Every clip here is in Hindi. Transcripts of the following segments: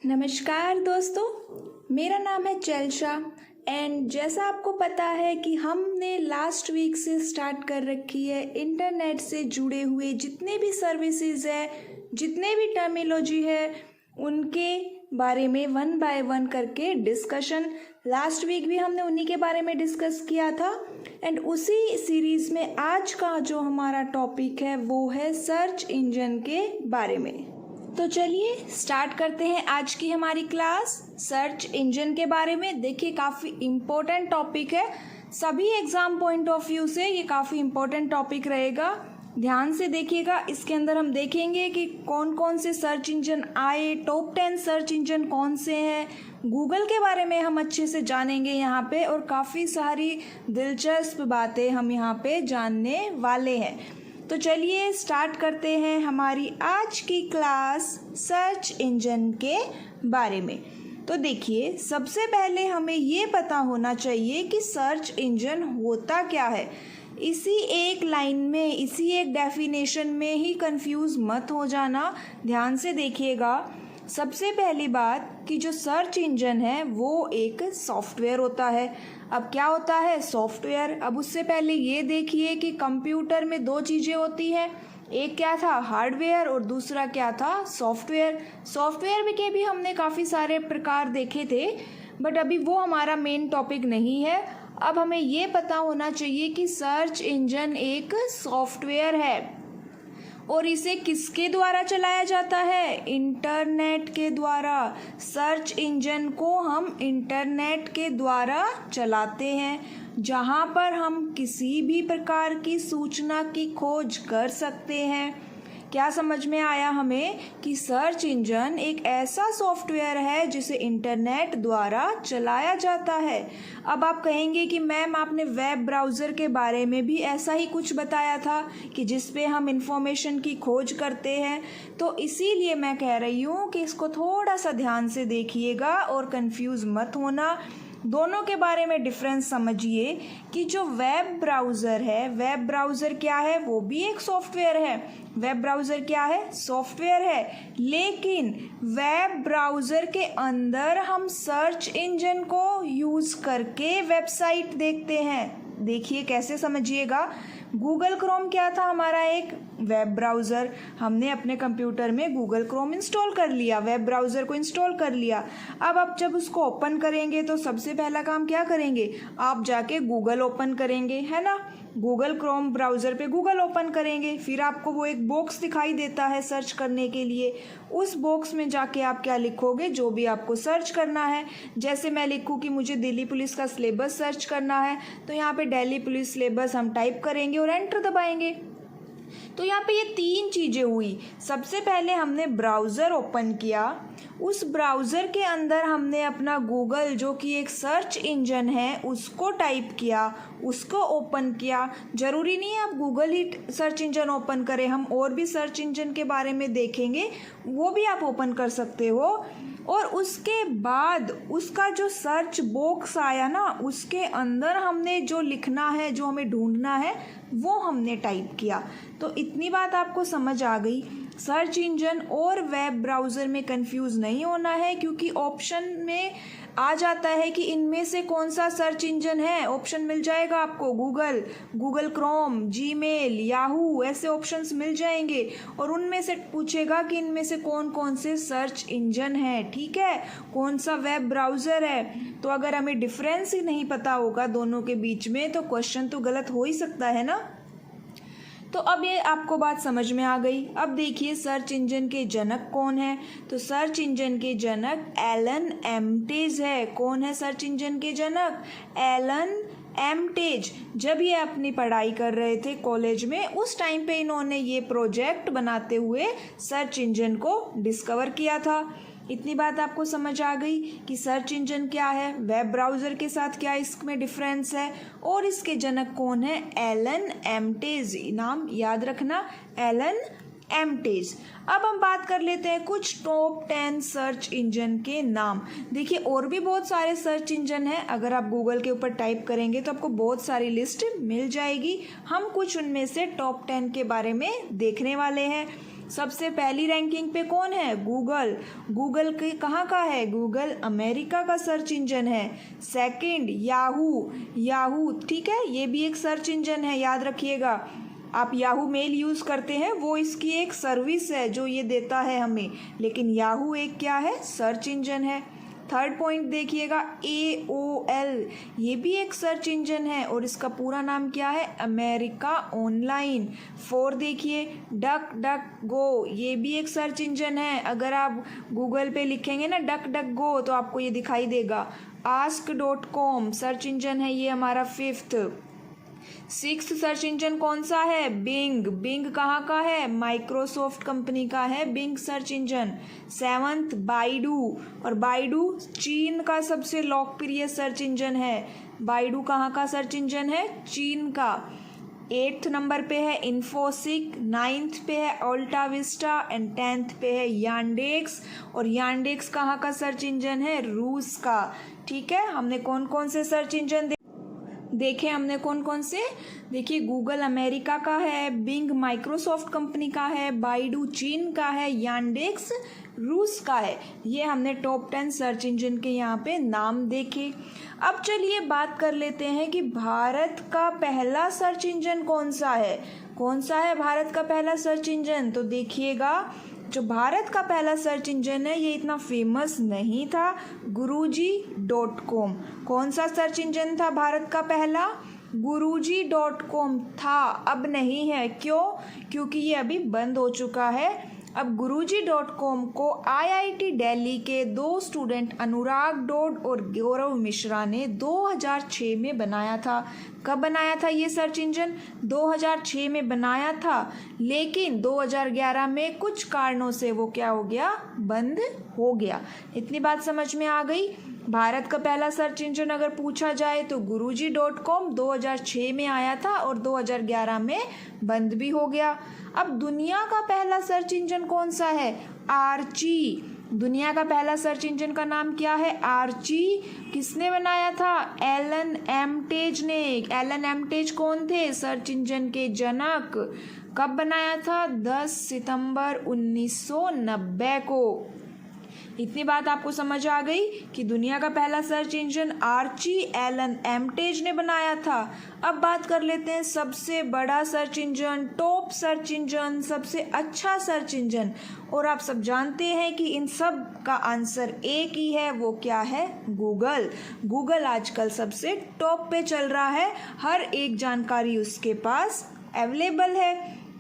नमस्कार दोस्तों, मेरा नाम है चेल्शा एंड जैसा आपको पता है कि हमने लास्ट वीक से स्टार्ट कर रखी है इंटरनेट से जुड़े हुए जितने भी सर्विसेज है, जितने भी टर्मिनोलॉजी है, उनके बारे में वन बाय वन करके डिस्कशन। लास्ट वीक भी हमने उन्हीं के बारे में डिस्कस किया था एंड उसी सीरीज़ में आज का जो हमारा टॉपिक है वो है सर्च इंजन के बारे में। तो चलिए स्टार्ट करते हैं आज की हमारी क्लास सर्च इंजन के बारे में। देखिए काफ़ी इम्पोर्टेंट टॉपिक है, सभी एग्ज़ाम पॉइंट ऑफ व्यू से ये काफ़ी इम्पोर्टेंट टॉपिक रहेगा। ध्यान से देखिएगा, इसके अंदर हम देखेंगे कि कौन कौन से सर्च इंजन आए, टॉप 10 सर्च इंजन कौन से हैं, गूगल के बारे में हम अच्छे से जानेंगे यहाँ पे और काफ़ी सारी दिलचस्प बातें हम यहाँ पे जानने वाले हैं। तो चलिए स्टार्ट करते हैं हमारी आज की क्लास सर्च इंजन के बारे में। तो देखिए सबसे पहले हमें ये पता होना चाहिए कि सर्च इंजन होता क्या है। इसी एक लाइन में, इसी एक डेफिनेशन में ही कंफ्यूज मत हो जाना। ध्यान से देखिएगा, सबसे पहली बात कि जो सर्च इंजन है वो एक सॉफ्टवेयर होता है। अब क्या होता है? सॉफ्टवेयर। अब उससे पहले ये देखिए कि कंप्यूटर में दो चीज़ें होती हैं, एक क्या था? हार्डवेयर और दूसरा क्या था? सॉफ्टवेयर। सॉफ्टवेयर में के भी हमने काफ़ी सारे प्रकार देखे थे, बट अभी वो हमारा मेन टॉपिक नहीं है। अब हमें ये पता होना चाहिए कि सर्च इंजन एक सॉफ्टवेयर है और इसे किसके द्वारा चलाया जाता है? इंटरनेट के द्वारा। सर्च इंजन को हम इंटरनेट के द्वारा चलाते हैं, जहां पर हम किसी भी प्रकार की सूचना की खोज कर सकते हैं। क्या समझ में आया हमें कि सर्च इंजन एक ऐसा सॉफ्टवेयर है जिसे इंटरनेट द्वारा चलाया जाता है। अब आप कहेंगे कि मैम आपने वेब ब्राउज़र के बारे में भी ऐसा ही कुछ बताया था कि जिस पे हम इंफॉर्मेशन की खोज करते हैं, तो इसीलिए मैं कह रही हूँ कि इसको थोड़ा सा ध्यान से देखिएगा और कंफ्यूज मत होना। दोनों के बारे में डिफरेंस समझिए कि जो वेब ब्राउज़र है, वेब ब्राउज़र क्या है? वो भी एक सॉफ्टवेयर है। वेब ब्राउज़र क्या है? सॉफ्टवेयर है। लेकिन वेब ब्राउज़र के अंदर हम सर्च इंजन को यूज़ करके वेबसाइट देखते हैं। देखिए कैसे, समझिएगा। गूगल क्रोम क्या था? हमारा एक वेब ब्राउज़र। हमने अपने कंप्यूटर में गूगल क्रोम इंस्टॉल कर लिया, वेब ब्राउज़र को इंस्टॉल कर लिया। अब आप जब उसको ओपन करेंगे तो सबसे पहला काम क्या करेंगे? आप जाके गूगल ओपन करेंगे, है ना। गूगल क्रोम ब्राउज़र पे गूगल ओपन करेंगे, फिर आपको वो एक बॉक्स दिखाई देता है सर्च करने के लिए। उस बॉक्स में जाके आप क्या लिखोगे? जो भी आपको सर्च करना है। जैसे मैं लिखूँ कि मुझे दिल्ली पुलिस का सिलेबस सर्च करना है, तो यहाँ पे दिल्ली पुलिस सिलेबस हम टाइप करेंगे और एंटर दबाएंगे। तो यहाँ पे ये तीन चीज़ें हुई। सबसे पहले हमने ब्राउज़र ओपन किया, उस ब्राउज़र के अंदर हमने अपना गूगल जो कि एक सर्च इंजन है उसको टाइप किया, उसको ओपन किया। ज़रूरी नहीं है आप गूगल ही सर्च इंजन ओपन करें, हम और भी सर्च इंजन के बारे में देखेंगे, वो भी आप ओपन कर सकते हो। और उसके बाद उसका जो सर्च बॉक्स आया ना, उसके अंदर हमने जो लिखना है, जो हमें ढूंढना है, वो हमने टाइप किया। तो इतनी बात आपको समझ आ गई। सर्च इंजन और वेब ब्राउज़र में कंफ्यूज नहीं होना है, क्योंकि ऑप्शन में आ जाता है कि इनमें से कौन सा सर्च इंजन है। ऑप्शन मिल जाएगा आपको, Google, Google Chrome, Gmail, Yahoo, ऐसे ऑप्शंस मिल जाएंगे और उनमें से पूछेगा कि इनमें से कौन कौन से सर्च इंजन है, ठीक है, कौन सा वेब ब्राउज़र है। तो अगर हमें डिफरेंस ही नहीं पता होगा दोनों के बीच में तो क्वेश्चन तो गलत हो ही सकता है ना। तो अब ये आपको बात समझ में आ गई। अब देखिए सर्च इंजन के जनक कौन है। तो सर्च इंजन के जनक एलन एम्टेज है। कौन है सर्च इंजन के जनक? एलन एम्टेज। जब ये अपनी पढ़ाई कर रहे थे कॉलेज में, उस टाइम पे इन्होंने ये प्रोजेक्ट बनाते हुए सर्च इंजन को डिस्कवर किया था। इतनी बात आपको समझ आ गई कि सर्च इंजन क्या है, वेब ब्राउज़र के साथ क्या इसमें डिफरेंस है, और इसके जनक कौन है? एलन एम्टेज। नाम याद रखना, एलन एम्टेज। अब हम बात कर लेते हैं कुछ टॉप 10 सर्च इंजन के नाम। देखिए और भी बहुत सारे सर्च इंजन हैं, अगर आप गूगल के ऊपर टाइप करेंगे तो आपको बहुत सारी लिस्ट मिल जाएगी। हम कुछ उनमें से टॉप 10 के बारे में देखने वाले हैं। सबसे पहली रैंकिंग पे कौन है? गूगल। गूगल के कहाँ का है? गूगल अमेरिका का सर्च इंजन है। Second Yahoo. याहू ठीक है, ये भी एक सर्च इंजन है, याद रखिएगा। आप याहू मेल यूज़ करते हैं, वो इसकी एक सर्विस है जो ये देता है हमें, लेकिन याहू एक क्या है? सर्च इंजन है। थर्ड पॉइंट देखिएगा, AOL, ये भी एक सर्च इंजन है और इसका पूरा नाम क्या है? America online. फोर देखिए, डक डक गो, ये भी एक सर्च इंजन है। अगर आप गूगल पे लिखेंगे ना डक डक गो तो आपको ये दिखाई देगा। ask.com सर्च इंजन है, ये हमारा फिफ्थ। सिक्स्थ सर्च इंजन कौन सा है? बिंग। बिंग कहाँ का है? माइक्रोसॉफ्ट कंपनी का है Bing search engine. Seventh Baidu, और बाइडू चीन का सबसे लोकप्रिय सर्च इंजन है। बाइडू कहाँ का सर्च इंजन है? चीन का। एट्थ नंबर पे है इन्फोसिक, नाइन्थ पे है अल्टा विस्टा एंड टेंथ पे है यांडेक्स। और यांडेक्स कहाँ का सर्च इंजन है? रूस का। ठीक है, हमने कौन कौन से सर्च इंजन देखे? हमने कौन कौन से? देखिए, गूगल अमेरिका का है, बिंग माइक्रोसॉफ्ट कंपनी का है, बाइडू चीन का है, यांडेक्स रूस का है। ये हमने टॉप 10 सर्च इंजन के यहाँ पे नाम देखे। अब चलिए बात कर लेते हैं कि भारत का पहला सर्च इंजन कौन सा है। कौन सा है भारत का पहला सर्च इंजन? तो देखिएगा, जो भारत का पहला सर्च इंजन है ये इतना फेमस नहीं था, guruji.com। कौन सा सर्च इंजन था भारत का पहला? guruji.com था, अब नहीं है। क्यों? क्योंकि ये अभी बंद हो चुका है। अब guruji.com को IIT दिल्ली के 2 स्टूडेंट अनुराग डोड और गौरव मिश्रा ने 2006 में बनाया था। कब बनाया था ये सर्च इंजन? 2006 में बनाया था, लेकिन 2011 में कुछ कारणों से वो क्या हो गया? बंद हो गया। इतनी बात समझ में आ गई। भारत का पहला सर्च इंजन अगर पूछा जाए तो guruji.com 2006 में आया था और 2011 में बंद भी हो गया। अब दुनिया का पहला सर्च इंजन कौन सा है? आर्ची। दुनिया का पहला सर्च इंजन का नाम क्या है? आर्ची। किसने बनाया था? एलन एमटेज ने। एलन एमटेज कौन थे? सर्च इंजन के जनक। कब बनाया था? 10 सितंबर 1990 को। इतनी बात आपको समझ आ गई कि दुनिया का पहला सर्च इंजन आर्ची एलन एमटेज ने बनाया था। अब बात कर लेते हैं सबसे बड़ा search engine, top search engine, सबसे अच्छा सर्च इंजन। और आप सब जानते हैं कि इन सब का आंसर एक ही है, वो क्या है? गूगल। गूगल आजकल सबसे टॉप पे चल रहा है, हर एक जानकारी उसके पास अवेलेबल है।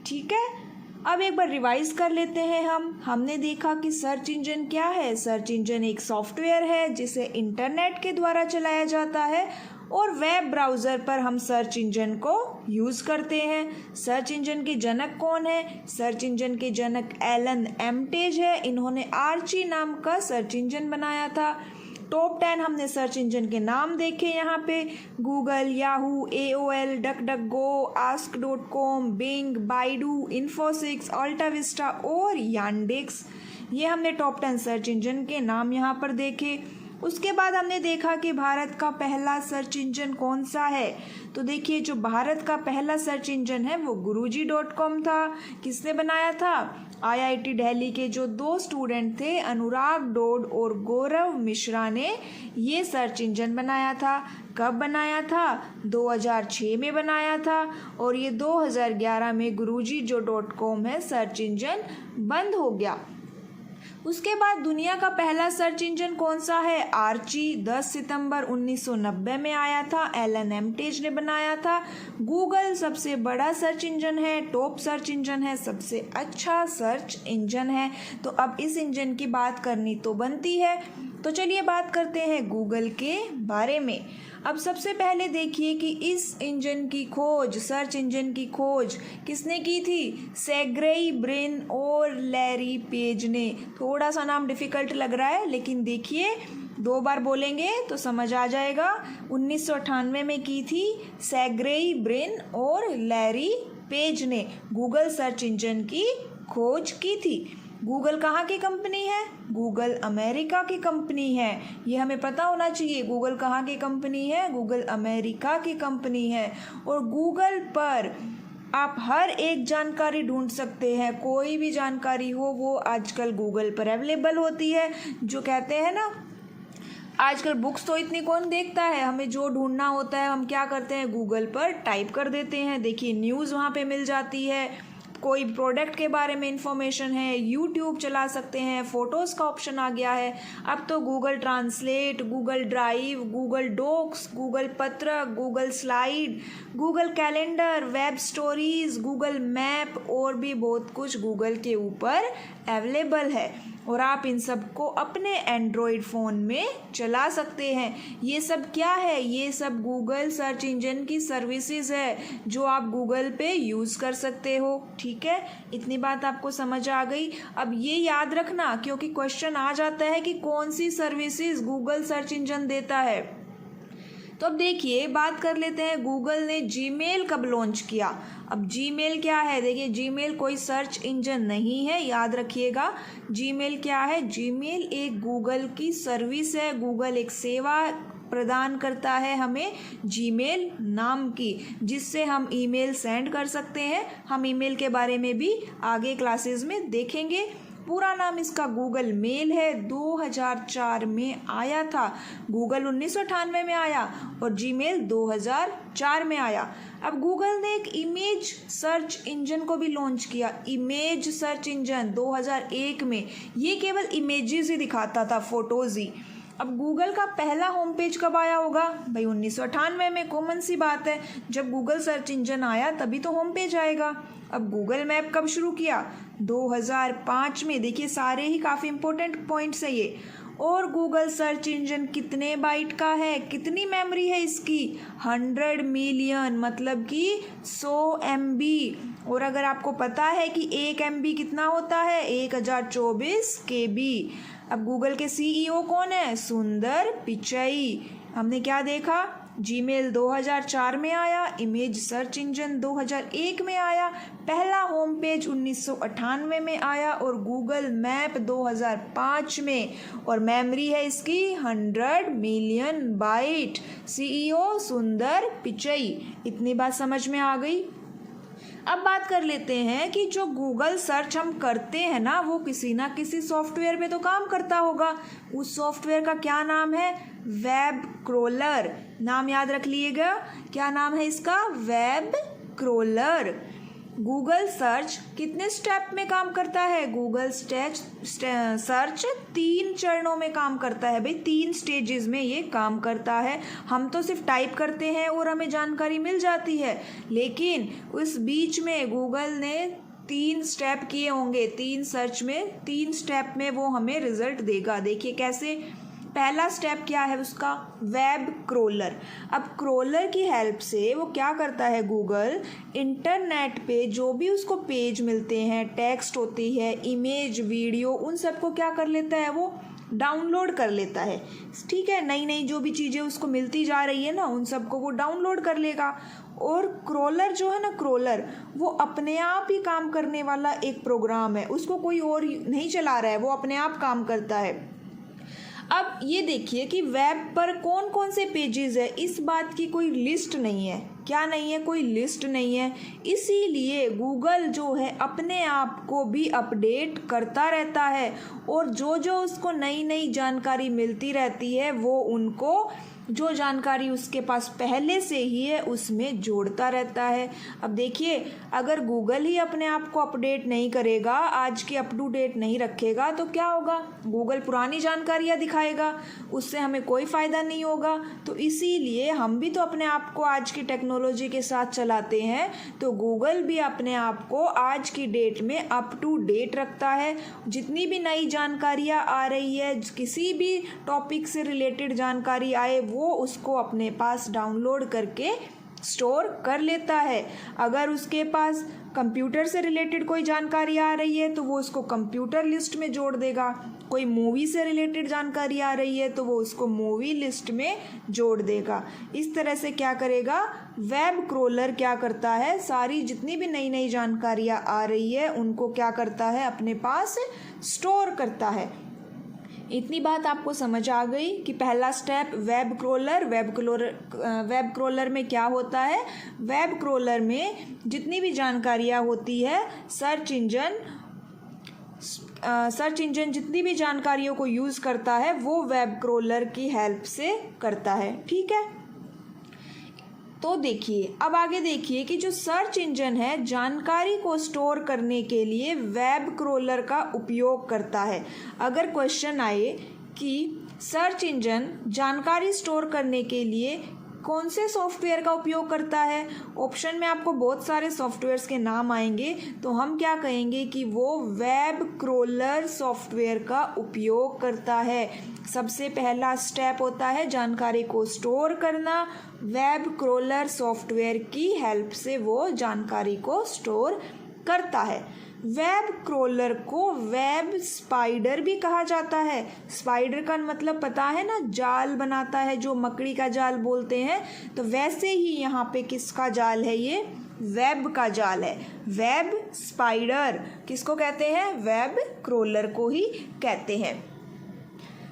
ठीक है, अब एक बार रिवाइज कर लेते हैं हमने देखा कि सर्च इंजन क्या है। सर्च इंजन एक सॉफ्टवेयर है जिसे इंटरनेट के द्वारा चलाया जाता है और वेब ब्राउज़र पर हम सर्च इंजन को यूज़ करते हैं। सर्च इंजन के जनक कौन है? सर्च इंजन के जनक एलन एमटेज है। इन्होंने आर्ची नाम का सर्च इंजन बनाया था। टॉप 10 हमने सर्च इंजन के नाम देखे यहाँ पे, Google, Yahoo, AOL, Duck Duck Go, ask.com, Bing, Baidu, Infoseek, AltaVista और यांडेक्स। ये हमने टॉप 10 सर्च इंजन के नाम यहाँ पर देखे। उसके बाद हमने देखा कि भारत का पहला सर्च इंजन कौन सा है। तो देखिए, जो भारत का पहला सर्च इंजन है वो guruji.com था। किसने बनाया था? IIT दिल्ली के जो 2 स्टूडेंट थे अनुराग डोड और गौरव मिश्रा ने ये सर्च इंजन बनाया था। कब बनाया था? 2006 में बनाया था और ये 2011 में guruji.com है सर्च इंजन बंद हो गया। उसके बाद दुनिया का पहला सर्च इंजन कौन सा है? आर्ची। 10 सितंबर 1990 में आया था, एलन एमटेज ने बनाया था। गूगल सबसे बड़ा सर्च इंजन है, टॉप सर्च इंजन है, सबसे अच्छा सर्च इंजन है। तो अब इस इंजन की बात करनी तो बनती है, तो चलिए बात करते हैं गूगल के बारे में। अब सबसे पहले देखिए कि इस इंजन की खोज, सर्च इंजन की खोज किसने की थी? सेर्गेई ब्रिन और लैरी पेज ने। थोड़ा सा नाम डिफ़िकल्ट लग रहा है, लेकिन देखिए 2 बार बोलेंगे तो समझ आ जाएगा। 1998 में की थी सेर्गेई ब्रिन और लैरी पेज ने गूगल सर्च इंजन की खोज की थी। गूगल कहाँ की कंपनी है? गूगल अमेरिका की कंपनी है। ये हमें पता होना चाहिए। गूगल कहाँ की कंपनी है? गूगल अमेरिका की कंपनी है। और गूगल पर आप हर एक जानकारी ढूंढ सकते हैं, कोई भी जानकारी हो वो आजकल गूगल पर अवेलेबल होती है। जो कहते हैं ना, आजकल बुक्स तो इतनी कौन देखता है, हमें जो ढूंढना होता है हम क्या करते हैं, गूगल पर टाइप कर देते हैं। देखिए न्यूज़ वहाँ पे मिल जाती है, कोई प्रोडक्ट के बारे में इंफॉर्मेशन है, यूट्यूब चला सकते हैं, फ़ोटोज़ का ऑप्शन आ गया है। अब तो Google Translate, Google Drive, Google Docs, Google पत्रक, Google Slides, Google Calendar, Web Stories, Google Map और भी बहुत कुछ गूगल के ऊपर अवेलेबल है और आप इन सब को अपने एंड्रॉयड फ़ोन में चला सकते हैं। ये सब क्या है, ये सब गूगल सर्च इंजन की सर्विसेज है जो आप गूगल पे यूज़ कर सकते हो। ठीक है, इतनी बात आपको समझ आ गई। अब ये याद रखना, क्योंकि क्वेश्चन आ जाता है कि कौन सी सर्विसेज गूगल सर्च इंजन देता है। तो अब देखिए, बात कर लेते हैं गूगल ने जीमेल कब लॉन्च किया। अब जीमेल क्या है, देखिए जीमेल कोई सर्च इंजन नहीं है, याद रखिएगा। जीमेल क्या है, जीमेल एक गूगल की सर्विस है। गूगल एक सेवा प्रदान करता है हमें जीमेल नाम की, जिससे हम ईमेल सेंड कर सकते हैं। हम ईमेल के बारे में भी आगे क्लासेस में देखेंगे। पूरा नाम इसका गूगल मेल है। 2004 में आया था, गूगल 1998 में आया और जीमेल 2004 में आया। अब गूगल ने एक इमेज सर्च इंजन को भी लॉन्च किया, इमेज सर्च इंजन 2001 में। ये केवल इमेजेस ही दिखाता था, फोटोज ही। अब गूगल का पहला होम पेज कब आया होगा भाई, 1998 में। कॉमन सी बात है, जब गूगल सर्च इंजन आया तभी तो होम पेज आएगा। अब गूगल मैप कब शुरू किया, 2005 में। देखिए सारे ही काफ़ी इंपॉर्टेंट पॉइंट्स है ये। और गूगल सर्च इंजन कितने बाइट का है, कितनी मेमोरी है इसकी, 100 मिलियन, मतलब कि 100 MB। और अगर आपको पता है कि 1 MB कितना होता है, 1024 KB। अब गूगल के CEO कौन है, सुंदर पिचई। हमने क्या देखा, जीमेल 2004 में आया, इमेज सर्च इंजन 2001 में आया, पहला होम पेज 1998 में आया और गूगल मैप 2005 में। और मेमोरी है इसकी 100 मिलियन बाइट। CEO सुंदर पिचई। इतनी बात समझ में आ गई। अब बात कर लेते हैं कि जो गूगल सर्च हम करते हैं ना, वो किसी ना किसी सॉफ्टवेयर में तो काम करता होगा। उस सॉफ्टवेयर का क्या नाम है, वेब क्रोलर। नाम याद रख लीजिएगा, क्या नाम है इसका, वेब क्रोलर। गूगल सर्च कितने स्टेप में काम करता है, गूगल सर्च 3 चरणों में काम करता है भाई, 3 स्टेजेस में ये काम करता है। हम तो सिर्फ टाइप करते हैं और हमें जानकारी मिल जाती है, लेकिन उस बीच में गूगल ने 3 स्टेप किए होंगे। 3 सर्च में 3 स्टेप में वो हमें रिजल्ट देगा। देखिए कैसे। पहला स्टेप क्या है उसका, वेब क्रोलर। अब क्रोलर की हेल्प से वो क्या करता है, गूगल इंटरनेट पे जो भी उसको पेज मिलते हैं, टेक्स्ट होती है, इमेज, वीडियो, उन सबको क्या कर लेता है, वो डाउनलोड कर लेता है। ठीक है, नई नई जो भी चीज़ें उसको मिलती जा रही है ना, उन सबको वो डाउनलोड कर लेगा। और क्रोलर जो है ना, क्रोलर वो अपने आप ही काम करने वाला एक प्रोग्राम है, उसको कोई और नहीं चला रहा है, वो अपने आप काम करता है। अब ये देखिए कि वेब पर कौन कौन से पेजेस है, इस बात की कोई लिस्ट नहीं है। क्या नहीं है, कोई लिस्ट नहीं है। इसीलिए गूगल जो है अपने आप को भी अपडेट करता रहता है और जो जो उसको नई नई जानकारी मिलती रहती है वो उनको, जो जानकारी उसके पास पहले से ही है उसमें जोड़ता रहता है। अब देखिए, अगर गूगल ही अपने आप को अपडेट नहीं करेगा, आज के अप टू डेट नहीं रखेगा, तो क्या होगा, गूगल पुरानी जानकारियाँ दिखाएगा, उससे हमें कोई फ़ायदा नहीं होगा। तो इसीलिए हम भी तो अपने आप को आज की टेक्नोलॉजी के साथ चलाते हैं, तो गूगल भी अपने आप को आज की डेट में अप टू डेट रखता है। जितनी भी नई जानकारियाँ आ रही है, किसी भी टॉपिक से रिलेटेड जानकारी आए, वो उसको अपने पास डाउनलोड करके स्टोर कर लेता है। अगर उसके पास कंप्यूटर से रिलेटेड कोई जानकारी आ रही है तो वो उसको कंप्यूटर लिस्ट में जोड़ देगा, कोई मूवी से रिलेटेड जानकारी आ रही है तो वो उसको मूवी लिस्ट में जोड़ देगा। इस तरह से क्या करेगा, वेब क्रोलर क्या करता है, सारी जितनी भी नई नई जानकारियाँ आ रही है उनको क्या करता है, अपने पास स्टोर करता है। इतनी बात आपको समझ आ गई कि पहला स्टेप वेब क्रोलर में क्या होता है। वेब क्रोलर में जितनी भी जानकारियाँ होती है सर्च इंजन जितनी भी जानकारियों को यूज़ करता है वो वेब क्रोलर की हेल्प से करता है। ठीक है, तो देखिए अब आगे देखिए कि जो सर्च इंजन है जानकारी को स्टोर करने के लिए वेब क्रोलर का उपयोग करता है। अगर क्वेश्चन आए कि सर्च इंजन जानकारी स्टोर करने के लिए कौन से सॉफ्टवेयर का उपयोग करता है, ऑप्शन में आपको बहुत सारे सॉफ्टवेयर्स के नाम आएंगे, तो हम क्या कहेंगे कि वो वेब क्रोलर सॉफ्टवेयर का उपयोग करता है। सबसे पहला स्टेप होता है जानकारी को स्टोर करना। वेब क्रोलर सॉफ्टवेयर की हेल्प से वो जानकारी को स्टोर करता है। वेब क्रोलर को वेब स्पाइडर भी कहा जाता है। स्पाइडर का मतलब पता है ना, जाल बनाता है, जो मकड़ी का जाल बोलते हैं। तो वैसे ही यहाँ पे किसका जाल है, ये वेब का जाल है। वेब स्पाइडर किसको कहते हैं, वेब क्रोलर को ही कहते हैं।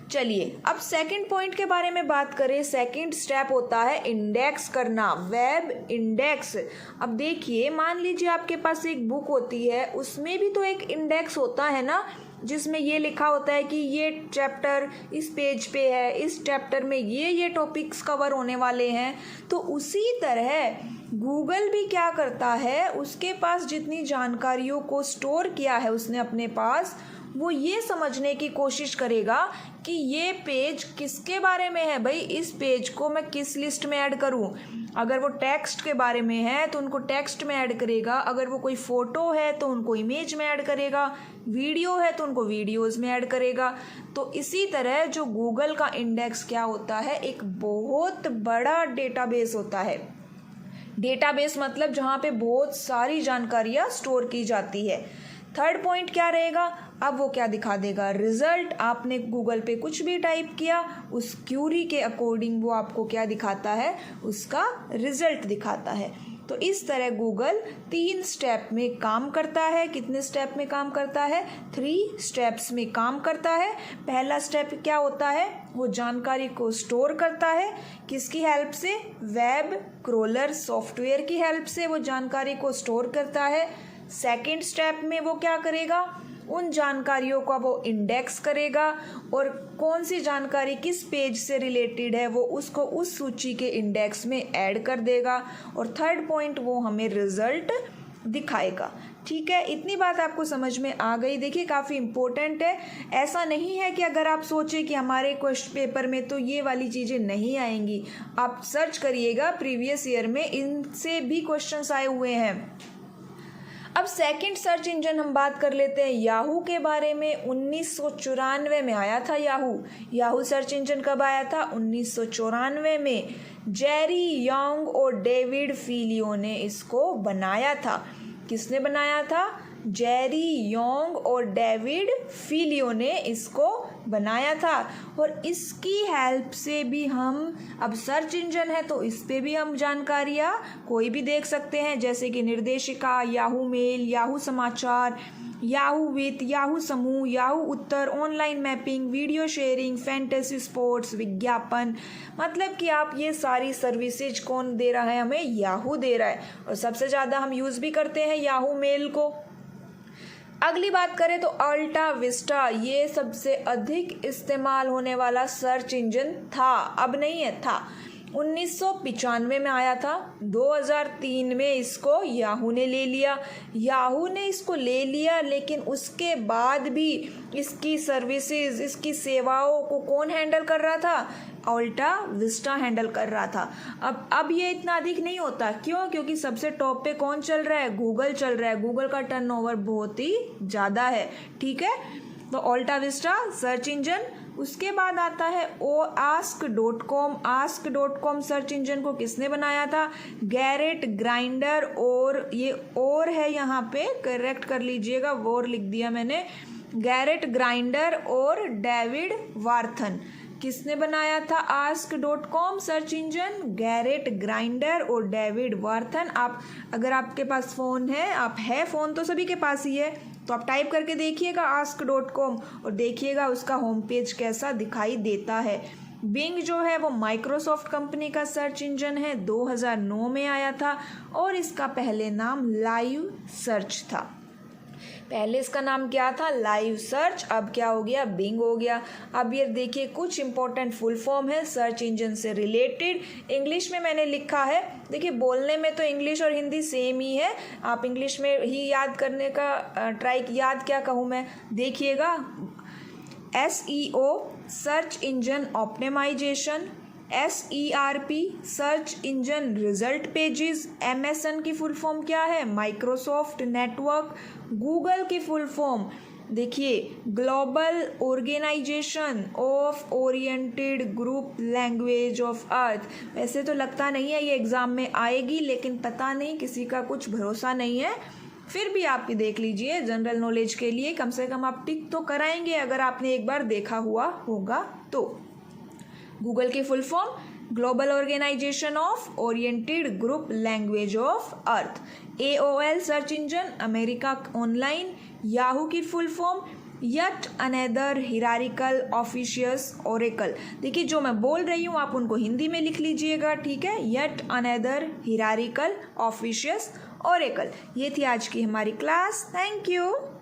चलिए अब सेकंड पॉइंट के बारे में बात करें। सेकंड स्टेप होता है इंडेक्स करना, वेब इंडेक्स। अब देखिए मान लीजिए आपके पास एक बुक होती है, उसमें भी तो एक इंडेक्स होता है ना, जिसमें ये लिखा होता है कि ये चैप्टर इस पेज पे है, इस चैप्टर में ये टॉपिक्स कवर होने वाले हैं। तो उसी तरह गूगल भी क्या करता है, उसके पास जितनी जानकारियों को स्टोर किया है उसने अपने पास, वो ये समझने की कोशिश करेगा कि ये पेज किसके बारे में है, भाई इस पेज को मैं किस लिस्ट में ऐड करूं। अगर वो टेक्स्ट के बारे में है तो उनको टेक्स्ट में ऐड करेगा, अगर वो कोई फ़ोटो है तो उनको इमेज में ऐड करेगा, वीडियो है तो उनको वीडियोज़ में ऐड करेगा। तो इसी तरह जो गूगल का इंडेक्स क्या होता है, एक बहुत बड़ा डेटाबेस होता है। डेटाबेस मतलब जहाँ पे बहुत सारी जानकारियाँ स्टोर की जाती है। थर्ड पॉइंट क्या रहेगा, अब वो क्या दिखा देगा, रिजल्ट। आपने गूगल पे कुछ भी टाइप किया, उस क्यूरी के अकॉर्डिंग वो आपको क्या दिखाता है, उसका रिजल्ट दिखाता है। तो इस तरह गूगल 3 स्टेप में काम करता है। कितने स्टेप में काम करता है, 3 स्टेप्स में काम करता है। पहला स्टेप क्या होता है, वो जानकारी को स्टोर करता है, किसकी हेल्प से, वेब क्रोलर सॉफ्टवेयर की हेल्प से वो जानकारी को स्टोर करता है। सेकेंड स्टेप में वो क्या करेगा, उन जानकारियों का वो इंडेक्स करेगा और कौन सी जानकारी किस पेज से रिलेटेड है वो उसको उस सूची के इंडेक्स में ऐड कर देगा। और थर्ड पॉइंट, वो हमें रिजल्ट दिखाएगा। ठीक है, इतनी बात आपको समझ में आ गई। देखिए काफ़ी इम्पोर्टेंट है। ऐसा नहीं है कि अगर आप सोचें कि हमारे क्वेश्चन पेपर में तो ये वाली चीज़ें नहीं आएंगी, आप सर्च करिएगा प्रीवियस ईयर में इनसे भी क्वेश्चंस आए हुए हैं। अब सेकंड सर्च इंजन हम बात कर लेते हैं याहू के बारे में। 1994 में आया था याहू सर्च इंजन कब आया था, 1994 में। जेरी योंग और डेविड फिलियो ने इसको बनाया था। किसने बनाया था, जेरी योंग और डेविड फिलियो ने इसको बनाया था। और इसकी हेल्प से भी हम, अब सर्च इंजन है तो इस पे भी हम जानकारियाँ कोई भी देख सकते हैं, जैसे कि निर्देशिका, याहू मेल, याहू समाचार, याहू विथ, याहू समूह, याहू उत्तर, online mapping, video sharing, fantasy sports, विज्ञापन। मतलब कि आप ये सारी सर्विसेज कौन दे रहा है, हमें याहू दे रहा है। और सबसे ज़्यादा हम यूज़ भी करते हैं याहू मेल को। अगली बात करें तो अल्टा विस्टा, ये सबसे अधिक इस्तेमाल होने वाला सर्च इंजन था, अब नहीं है, था। 1995 में आया था। 2003 में इसको याहू ने ले लिया, लेकिन उसके बाद भी इसकी सर्विसेज, इसकी सेवाओं को कौन हैंडल कर रहा था, अल्टा विस्टा हैंडल कर रहा था। अब ये इतना अधिक नहीं होता, क्यों, क्योंकि सबसे टॉप पे कौन चल रहा है, गूगल चल रहा है। गूगल का टर्नओवर बहुत ही ज़्यादा है। ठीक है, तो अल्टा विस्टा सर्च इंजन। उसके बाद आता है ask.com। ask.com सर्च इंजन को किसने बनाया था, गैरेट ग्राइंडर, और ये और है यहाँ पे, करेक्ट कर लीजिएगा, और लिख दिया मैंने, गैरेट ग्राइंडर और डेविड वार्थन। किसने बनाया था ask.com search engine, Garrett grinder और डेविड वार्थन। आप अगर आपके पास फ़ोन है, आप है फ़ोन तो सभी के पास ही है, तो आप टाइप करके देखिएगा ask.com और देखिएगा उसका होम पेज कैसा दिखाई देता है। बिंग जो है वो माइक्रोसॉफ्ट कंपनी का सर्च इंजन है, 2009 में आया था और इसका पहले नाम लाइव सर्च था। पहले इसका नाम क्या था? Live search. अब क्या हो गया? बिंग हो गया। अब ये देखिए कुछ इंपॉर्टेंट फुल फॉर्म है सर्च इंजन से रिलेटेड। इंग्लिश में मैंने लिखा है, देखिए बोलने में तो इंग्लिश और हिंदी सेम ही है, आप इंग्लिश में ही याद करने का ट्राई। याद क्या कहूँ मैं, देखिएगा SEO search engine optimisation, SERP search engine result pages, MSN की फुल फॉर्म क्या है? Microsoft network. गूगल की फुल फॉर्म देखिए global organisation of oriented group language of earth. वैसे तो लगता नहीं है ये एग्ज़ाम में आएगी, लेकिन पता नहीं, किसी का कुछ भरोसा नहीं है, फिर भी आप देख लीजिए जनरल नॉलेज के लिए, कम से कम आप टिक तो कराएंगे अगर आपने एक बार देखा हुआ होगा तो। गूगल की full form global organisation of oriented group language of earth. AOL search engine America Online. Yahoo की full form yet another hierarchical officious oracle. देखिए जो मैं बोल रही हूँ आप उनको हिंदी में लिख लीजिएगा, ठीक है? Yet another hierarchical officious oracle. ये थी आज की हमारी क्लास। Thank you.